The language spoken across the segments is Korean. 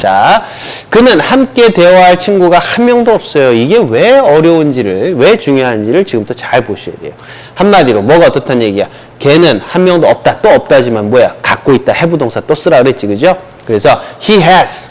자, 그는 함께 대화할 친구가 한 명도 없어요. 이게 왜 어려운지를, 왜 중요한지를 지금부터 잘 보셔야 돼요. 한마디로 뭐가 어떻다는 얘기야? 걔는 한 명도 없다. 또 없다지만 뭐야? 갖고 있다. have 동사 또 쓰라 그랬지. 그죠? 그래서 he has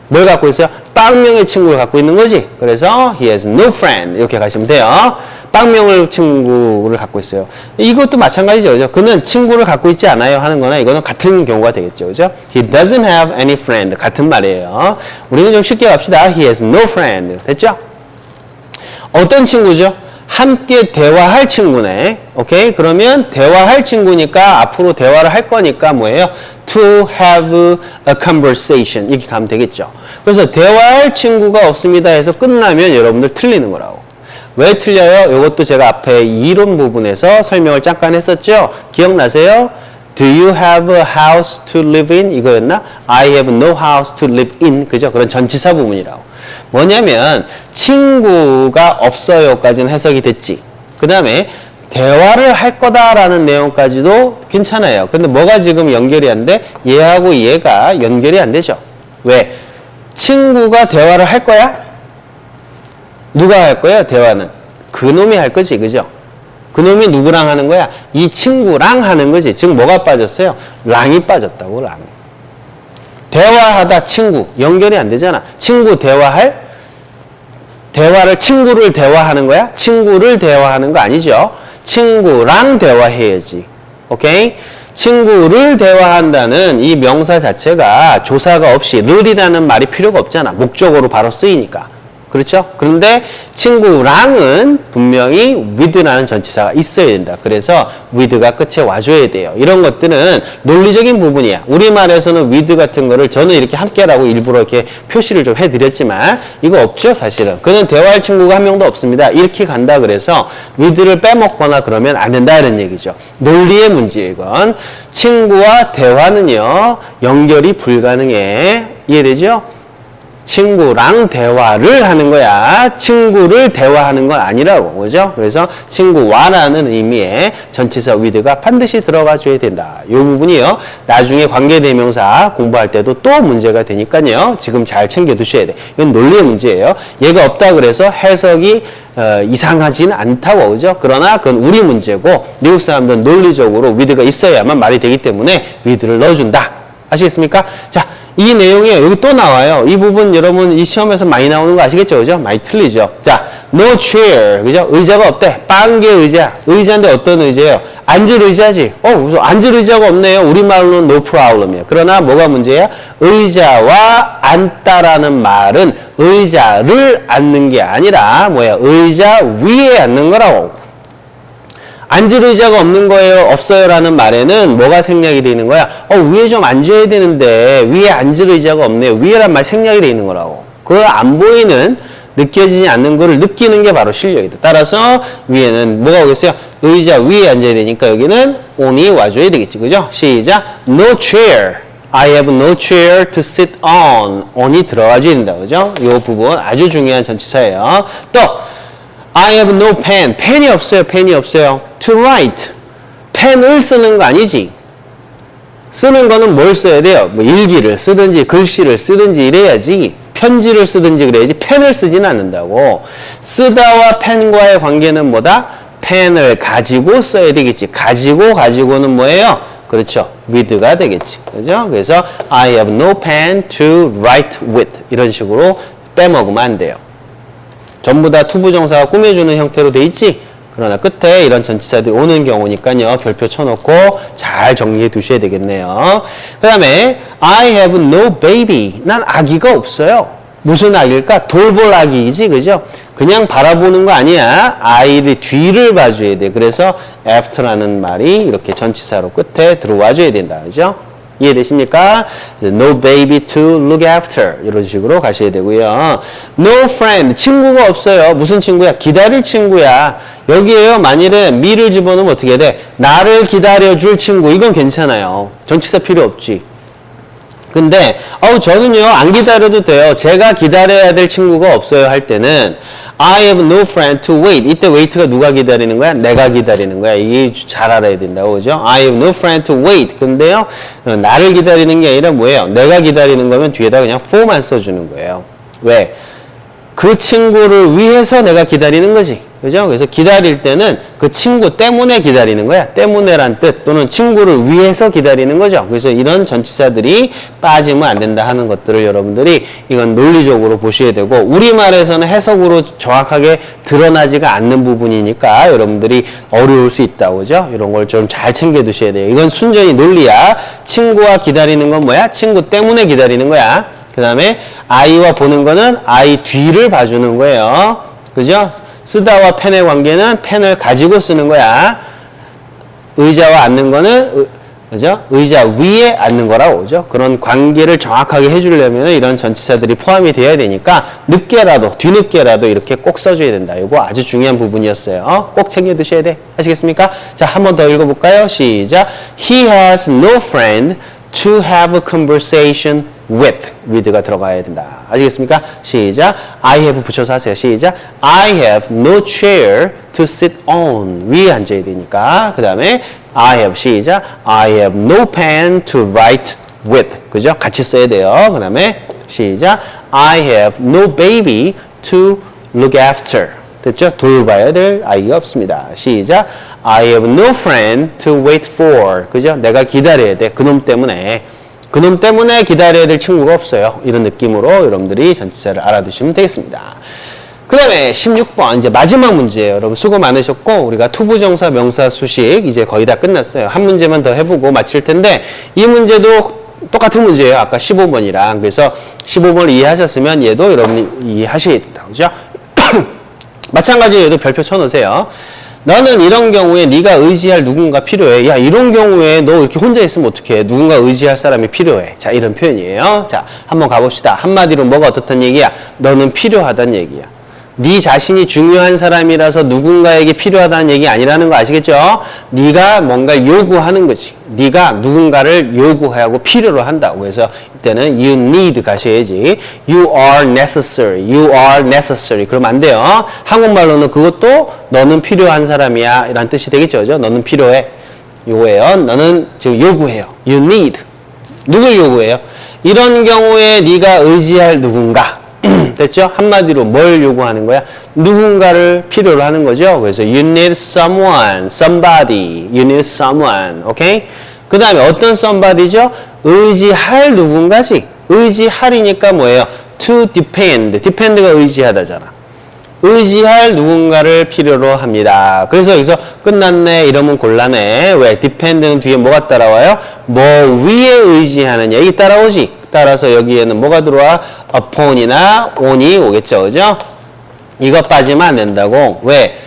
뭘 갖고 있어요? 빵명의 친구를 갖고 있는 거지. 그래서 he has no friend 이렇게 가시면 돼요. 빵명을 친구를 갖고 있어요. 이것도 마찬가지죠. 그죠? 그는 친구를 갖고 있지 않아요 하는 거나 이거는 같은 경우가 되겠죠. 그죠? He doesn't have any friend. 같은 말이에요. 우리는 좀 쉽게 갑시다. He has no friend. 됐죠? 어떤 친구죠? 함께 대화할 친구네. 오케이? 그러면 대화할 친구니까 앞으로 대화를 할 거니까 뭐예요? To have a conversation. 이렇게 가면 되겠죠. 그래서 대화할 친구가 없습니다 해서 끝나면 여러분들 틀리는 거라고. 왜 틀려요? 이것도 제가 앞에 이론 부분에서 설명을 잠깐 했었죠. 기억나세요? Do you have a house to live in? 이거였나? I have no house to live in. 그죠? 그런 전치사 부분이라고. 뭐냐면 친구가 없어요까지는 해석이 됐지. 그 다음에 대화를 할 거다라는 내용까지도 괜찮아요. 근데 뭐가 지금 연결이 안 돼? 얘하고 얘가 연결이 안 되죠. 왜? 친구가 대화를 할 거야? 누가 할 거야? 대화는 그놈이 할 거지. 그죠? 그놈이 누구랑 하는 거야? 이 친구랑 하는 거지. 지금 뭐가 빠졌어요? 랑이 빠졌다고. 랑. 대화하다 친구 연결이 안 되잖아. 친구 대화할? 대화를 친구를 대화하는 거야? 친구를 대화하는 거 아니죠. 친구랑 대화해야지. 오케이? 친구를 대화한다는 이 명사 자체가 조사가 없이 를이라는 말이 필요가 없잖아. 목적어로 바로 쓰이니까. 그렇죠? 그런데 친구랑은 분명히 with라는 전치사가 있어야 된다. 그래서 with가 끝에 와줘야 돼요. 이런 것들은 논리적인 부분이야. 우리말에서는 with 같은 거를 저는 이렇게 함께라고 일부러 이렇게 표시를 좀 해드렸지만 이거 없죠, 사실은. 그는 대화할 친구가 한 명도 없습니다. 이렇게 간다 그래서 with를 빼먹거나 그러면 안 된다 이런 얘기죠. 논리의 문제예요, 이건. 친구와 대화는요, 연결이 불가능해. 이해되죠? 친구랑 대화를 하는 거야. 친구를 대화하는 건 아니라고. 그죠? 그래서 친구와라는 의미의 전치사 with가 반드시 들어가 줘야 된다. 이 부분이요. 나중에 관계대명사 공부할 때도 또 문제가 되니까요. 지금 잘 챙겨 두셔야 돼. 이건 논리의 문제예요. 얘가 없다 그래서 해석이 이상하지는 않다고. 그죠? 그러나 그건 우리 문제고 미국 사람들은 논리적으로 with가 있어야만 말이 되기 때문에 with를 넣어준다. 아시겠습니까? 자. 이 내용이 여기 또 나와요. 이 부분 여러분 이 시험에서 많이 나오는 거 아시겠죠? 그죠? 많이 틀리죠? 자, no chair. 그죠? 의자가 없대. 빵개 의자. 의자인데 어떤 의자예요? 앉을 의자지. 앉을 의자가 없네요. 우리말로는 no problem이에요. 그러나 뭐가 문제야? 의자와 앉다라는 말은 의자를 앉는 게 아니라 뭐야? 의자 위에 앉는 거라고. 앉을 의자가 없는 거예요, 없어요 라는 말에는 뭐가 생략이 되어 있는 거야? 위에 좀 앉아야 되는데 위에 앉을 의자가 없네요. 위에란 말 생략이 되어 있는 거라고. 그 안 보이는, 느껴지지 않는 거를 느끼는 게 바로 실력이다. 따라서 위에는 뭐가 오겠어요? 의자 위에 앉아야 되니까 여기는 on이 와줘야 되겠지. 그죠? 시작. No chair. I have no chair to sit on. on이 들어가줘야 된다. 그죠? 이 부분 아주 중요한 전치사예요. 또 I have no pen. 펜이 없어요. 펜이 없어요. To write. 펜을 쓰는 거 아니지. 쓰는 거는 뭘 써야 돼요? 뭐 일기를 쓰든지 글씨를 쓰든지 이래야지. 편지를 쓰든지 그래야지 펜을 쓰지는 않는다고. 쓰다와 펜과의 관계는 뭐다? 펜을 가지고 써야 되겠지. 가지고는 뭐예요? 그렇죠. with가 되겠지. 그죠? 그래서 I have no pen to write with. 이런 식으로 빼먹으면 안 돼요. 전부 다 투부정사가 꾸며주는 형태로 돼 있지? 그러나 끝에 이런 전치사들이 오는 경우니까요. 별표 쳐놓고 잘 정리해 두셔야 되겠네요. 그 다음에 I have no baby. 난 아기가 없어요. 무슨 아기일까? 돌볼 아기이지. 그죠? 그냥 바라보는 거 아니야. 아이를 뒤를 봐줘야 돼. 그래서 after라는 말이 이렇게 전치사로 끝에 들어와줘야 된다. 그죠? 이해되십니까? No baby to look after 이런 식으로 가셔야 되고요. No friend. 친구가 없어요. 무슨 친구야? 기다릴 친구야. 여기에요. 만일에 me를 집어넣으면 어떻게 돼? 나를 기다려줄 친구. 이건 괜찮아요. 전치사 필요 없지. 근데 저는요 안 기다려도 돼요. 제가 기다려야 될 친구가 없어요 할 때는 I have no friend to wait. 이때 wait가 누가 기다리는 거야? 내가 기다리는 거야. 이게 잘 알아야 된다고 그죠? I have no friend to wait. 근데요 나를 기다리는 게 아니라 뭐예요? 내가 기다리는 거면 뒤에다 그냥 for만 써주는 거예요. 왜? 그 친구를 위해서 내가 기다리는 거지. 그죠? 그래서 기다릴 때는 그 친구 때문에 기다리는 거야. 때문에란 뜻 또는 친구를 위해서 기다리는 거죠. 그래서 이런 전치사들이 빠지면 안 된다 하는 것들을 여러분들이 이건 논리적으로 보셔야 되고 우리말에서는 해석으로 정확하게 드러나지가 않는 부분이니까 여러분들이 어려울 수 있다고 그죠? 이런 걸 좀 잘 챙겨 두셔야 돼요. 이건 순전히 논리야. 친구와 기다리는 건 뭐야? 친구 때문에 기다리는 거야. 그 다음에 I와 보는 거는 I 뒤를 봐주는 거예요. 그죠? 쓰다와 펜의 관계는 펜을 가지고 쓰는 거야. 의자와 앉는 거는 그죠? 의자 위에 앉는 거라고 그죠? 그런 관계를 정확하게 해주려면 이런 전치사들이 포함이 돼야 되니까 늦게라도 뒤늦게라도 이렇게 꼭 써줘야 된다. 이거 아주 중요한 부분이었어요. 꼭 챙겨 두셔야 돼. 아시겠습니까? 자, 한 번 더 읽어볼까요? 시작. He has no friend to have a conversation with가 들어가야 된다. 아시겠습니까? 시작. I have 붙여서 하세요. 시작. I have no chair to sit on. 위에 앉아야 되니까. 그 다음에 I have 시작. I have no pen to write with. 그죠? 같이 써야 돼요. 그 다음에 시작. I have no baby to look after. 됐죠? 돌봐야 될 아이가 없습니다. 시작. I have no friend to wait for. 그죠? 내가 기다려야 돼. 그놈 때문에. 그놈 때문에 기다려야 될 친구가 없어요. 이런 느낌으로 여러분들이 전치사를 알아두시면 되겠습니다. 그 다음에 16번 이제 마지막 문제예요. 여러분 수고 많으셨고 우리가 투부정사 명사 수식 이제 거의 다 끝났어요. 한 문제만 더 해보고 마칠 텐데 이 문제도 똑같은 문제예요. 아까 15번이랑. 그래서 15번을 이해하셨으면 얘도 여러분이 이해하시겠다. 그죠? 마찬가지로 얘도 별표 쳐놓으세요. 너는 이런 경우에 네가 의지할 누군가 필요해. 야, 이런 경우에 너 이렇게 혼자 있으면 어떡해. 누군가 의지할 사람이 필요해. 자, 이런 표현이에요. 자, 한번 가봅시다. 한마디로 뭐가 어떻단 얘기야? 너는 필요하단 얘기야. 네 자신이 중요한 사람이라서 누군가에게 필요하다는 얘기 아니라는 거 아시겠죠? 네가 뭔가를 요구하는 거지. 네가 누군가를 요구하고 필요로 한다고. 그래서 이때는 you need 가셔야지. You are necessary. You are necessary. 그러면 안 돼요. 한국말로는 그것도 너는 필요한 사람이야 이란 뜻이 되겠죠. 그죠? 너는 필요해. 요거예요. 너는 지금 요구해요. You need. 누굴 요구해요? 이런 경우에 네가 의지할 누군가. 됐죠? 한마디로 뭘 요구하는 거야? 누군가를 필요로 하는 거죠. 그래서 you need someone, somebody, you need someone, 오케이? 그 다음에 어떤 somebody죠? 의지할 누군가지. 의지할이니까 뭐예요? to depend, depend가 의지하다잖아. 의지할 누군가를 필요로 합니다. 그래서 여기서 끝났네 이러면 곤란해. 왜? depend는 뒤에 뭐가 따라와요? 뭐 위에 의지하느냐 이 따라오지. 따라서 여기에는 뭐가 들어와? upon이나 on이 오겠죠. 그죠? 이거 빠지면 안 된다고. 왜?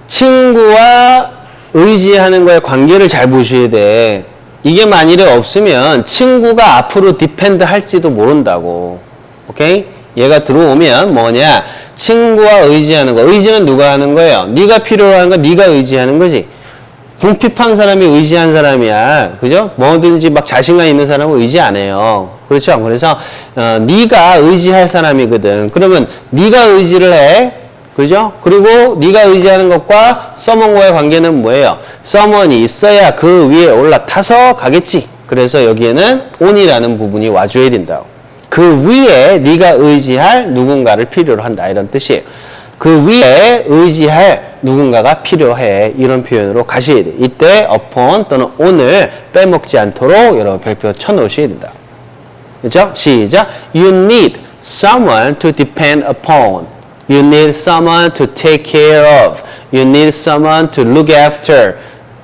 친구와 의지하는 거에 관계를 잘 보셔야 돼. 이게 만일에 없으면 친구가 앞으로 depend 할지도 모른다고. 오케이? 얘가 들어오면 뭐냐? 친구와 의지하는 거. 의지는 누가 하는 거예요? 네가 필요로 하는 거 네가 의지하는 거지. 궁핍한 사람이 의지한 사람이야. 그죠? 뭐든지 막 자신감 있는 사람은 의지 안 해요. 그렇죠? 그래서 네가 의지할 사람이거든. 그러면 네가 의지를 해. 그죠? 그리고 네가 의지하는 것과 someone과의 관계는 뭐예요? someone이 있어야 그 위에 올라타서 가겠지. 그래서 여기에는 on이라는 부분이 와줘야 된다고. 그 위에 네가 의지할 누군가를 필요로 한다. 이런 뜻이에요. 그 위에 의지할 누군가가 필요해. 이런 표현으로 가셔야 돼. 이때 upon 또는 on을 빼먹지 않도록 여러분 별표 쳐놓으셔야 된다. 그죠? 시작. You need someone to depend upon. You need someone to take care of. You need someone to look after.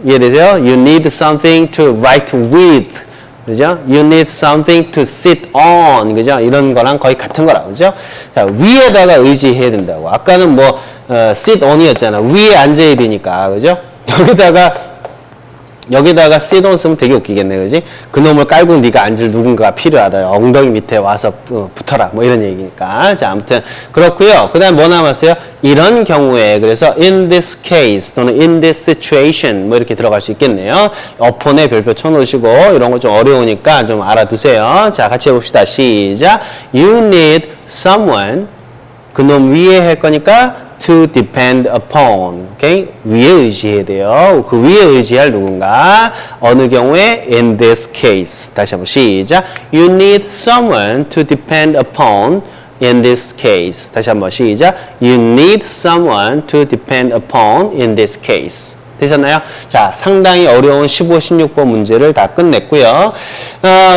이해되세요? You need something to write with. 그죠? You need something to sit on. 그죠? 이런 거랑 거의 같은 거라. 그죠? 자, 위에다가 의지해야 된다고. 아까는 뭐, sit on이었잖아. 위에 앉아야 되니까. 그죠? 여기다가 여기다가 sit on 쓰면 되게 웃기겠네, 그지? 그놈을 깔고 네가 앉을 누군가가 필요하다. 엉덩이 밑에 와서 붙어라. 뭐 이런 얘기니까. 자, 아무튼 그렇고요. 그 다음 뭐 남았어요? 이런 경우에 그래서 in this case 또는 in this situation 뭐 이렇게 들어갈 수 있겠네요. 어폰에 별표 쳐놓으시고 이런 거 좀 어려우니까 좀 알아두세요. 자, 같이 해봅시다. 시작. You need someone. 그놈 위에 할 거니까 to depend upon. 오케이? 위에 의지해야 돼요. 그 위에 의지할 누군가. 어느 경우에 in this case. 다시 한번 시작. You need someone to depend upon in this case. 다시 한번 시작. You need someone to depend upon in this case. 되셨나요? 자, 상당히 어려운 15, 16번 문제를 다 끝냈고요.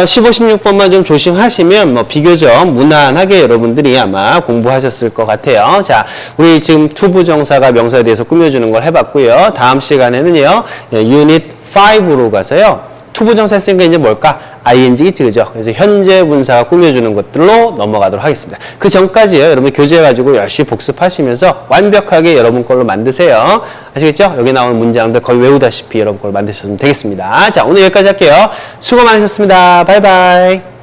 15, 16번만 좀 조심하시면 뭐 비교적 무난하게 여러분들이 아마 공부하셨을 것 같아요. 자, 우리 지금 투부정사가 명사에 대해서 꾸며주는 걸 해봤고요. 다음 시간에는요, 유닛 5로 가서요. 투부정사 했으니까 이제 뭘까? ing겠지, 그죠? 그래서 현재 분사가 꾸며주는 것들로 넘어가도록 하겠습니다. 그 전까지요, 여러분 교재해가지고 열심히 복습하시면서 완벽하게 여러분 걸로 만드세요. 아시겠죠? 여기 나오는 문장들 거의 외우다시피 여러분 걸로 만드셨으면 되겠습니다. 자, 오늘 여기까지 할게요. 수고 많으셨습니다. 바이바이.